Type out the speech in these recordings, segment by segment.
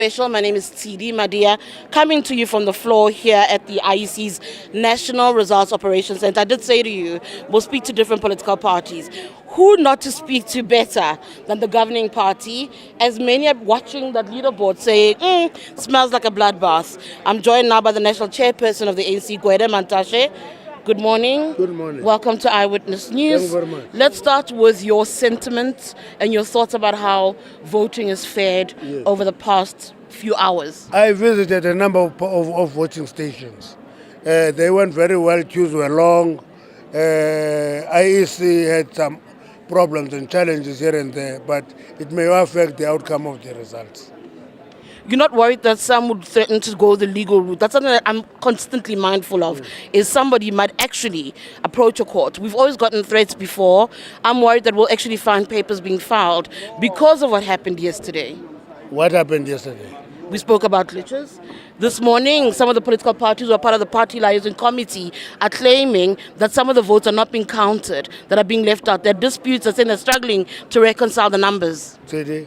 Special. My name is Tshidi Madia, coming to you from the floor here at the IEC's National Results Operations Center. I did say to you, we'll speak to different political parties. Who not to speak to better than the governing party, as many are watching that leaderboard saying, smells like a bloodbath. I'm joined now by the National Chairperson of the ANC, Gwede Mantashe. Good morning. Good morning. Welcome to Eyewitness News. Thank you very much. Let's start with your sentiments and your thoughts about how voting is fared over the past few hours. I visited a number of voting stations. They went very well, queues were long. IEC had some problems and challenges here and there, but it may affect the outcome of the results. You're not worried that some would threaten to go the legal route? That's something that I'm constantly mindful of, is somebody might actually approach a court. We've always gotten threats before. I'm worried that we'll actually find papers being filed because of what happened yesterday. What happened yesterday? We spoke about glitches. This morning, some of the political parties who are part of the party liaison committee are claiming that some of the votes are not being counted, that are being left out. There are disputes, they're saying they're struggling to reconcile the numbers. Tshidi,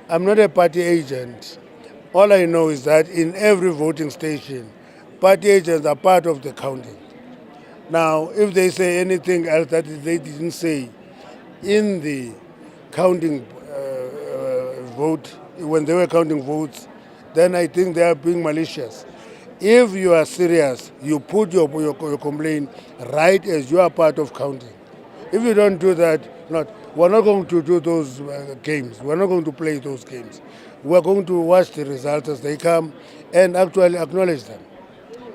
I'm not a party agent. All I know is that in every voting station, party agents are part of the counting. Now, if they say anything else that they didn't say in the counting vote, when they were counting votes, then I think they are being malicious. If you are serious, you put your complaint right as you are part of counting. If you don't do that, we're not going to do those games. We're not going to play those games. We're going to watch the results as they come and actually acknowledge them.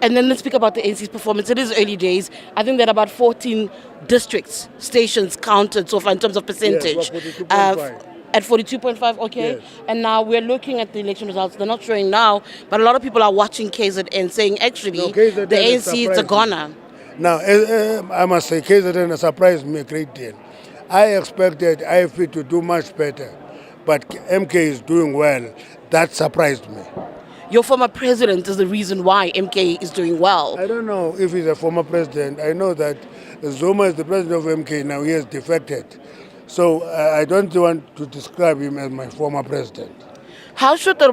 And then let's speak about the ANC's performance. It is early days. I think there are about 14 districts, stations counted so far in terms of percentage. Yes, at 42.5, okay? Yes. And now we're looking at the election results. They're not showing now, but a lot of people are watching KZN saying, actually, the ANC is a goner. Now, I must say, KZN has surprised me a great deal. I expected IFP to do much better, but MK is doing well. That surprised me. Your former president is the reason why MK is doing well. I don't know if he's a former president. I know that Zuma is the president of MK now. He has defected. So I don't want to describe him as my former president. How should the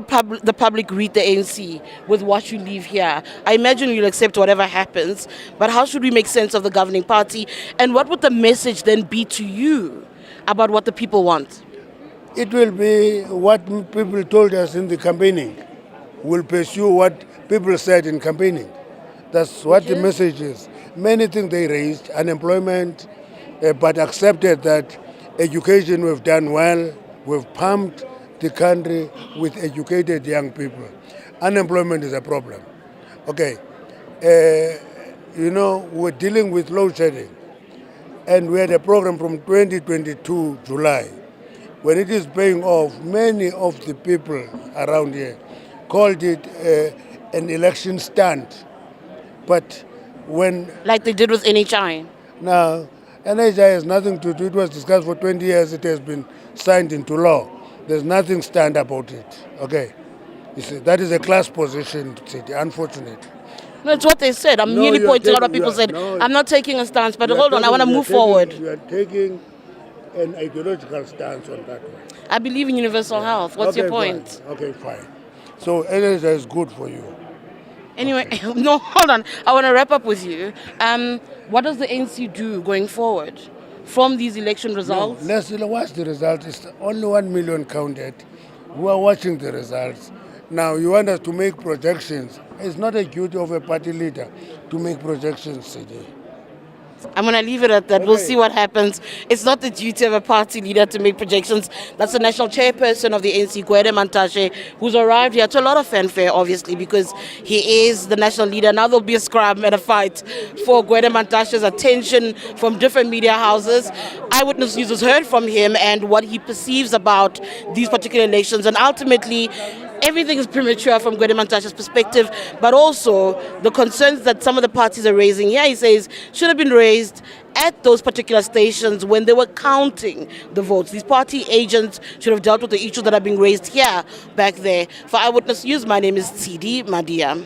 public read the ANC with what you leave here? I imagine you'll accept whatever happens, but how should we make sense of the governing party? And what would the message then be to you about what the people want? It will be what people told us in the campaigning. We'll pursue what people said in campaigning. That's what the message is. Many things they raised, unemployment, but accepted that education we've done well, we've pumped the country with educated young people. Unemployment is a problem. Okay, we're dealing with load shedding, and we had a program from 2022 July. When it is paying off, many of the people around here called it an election stunt. But when... Like they did with NHI? Now, NHI has nothing to do. It was discussed for 20 years. It has been signed into law. There's nothing stand about it. Okay. You see, that is a class position, unfortunately. No, it's what they said. I'm merely pointing out what people said. I'm not taking a stance, but hold on, I want to move forward. You are taking an ideological stance on that one. I believe in universal health. What's your point? Fine. Okay, fine. So NHI is good for you. Anyway, no, hold on. I want to wrap up with you. What does the ANC do going forward from these election results? No, let's watch the results. It's only 1 million counted. We are watching the results. Now, you want us to make projections. It's not a duty of a party leader to make projections today. I'm going to leave it at that. Okay. We'll see what happens. It's not the duty of a party leader to make projections. That's the national chairperson of the ANC, Gwede Mantashe, who's arrived here to a lot of fanfare, obviously, because he is the national leader. Now there'll be a scrum and a fight for Gwede Mantashe's attention from different media houses. Eyewitness News has heard from him and what he perceives about these particular elections. And ultimately, everything is premature from Gwede Mantashe's perspective, but also the concerns that some of the parties are raising here, he says, should have been raised at those particular stations when they were counting the votes. These party agents should have dealt with the issues that are being raised here, back there. For Eyewitness News, my name is Tshidi Madia.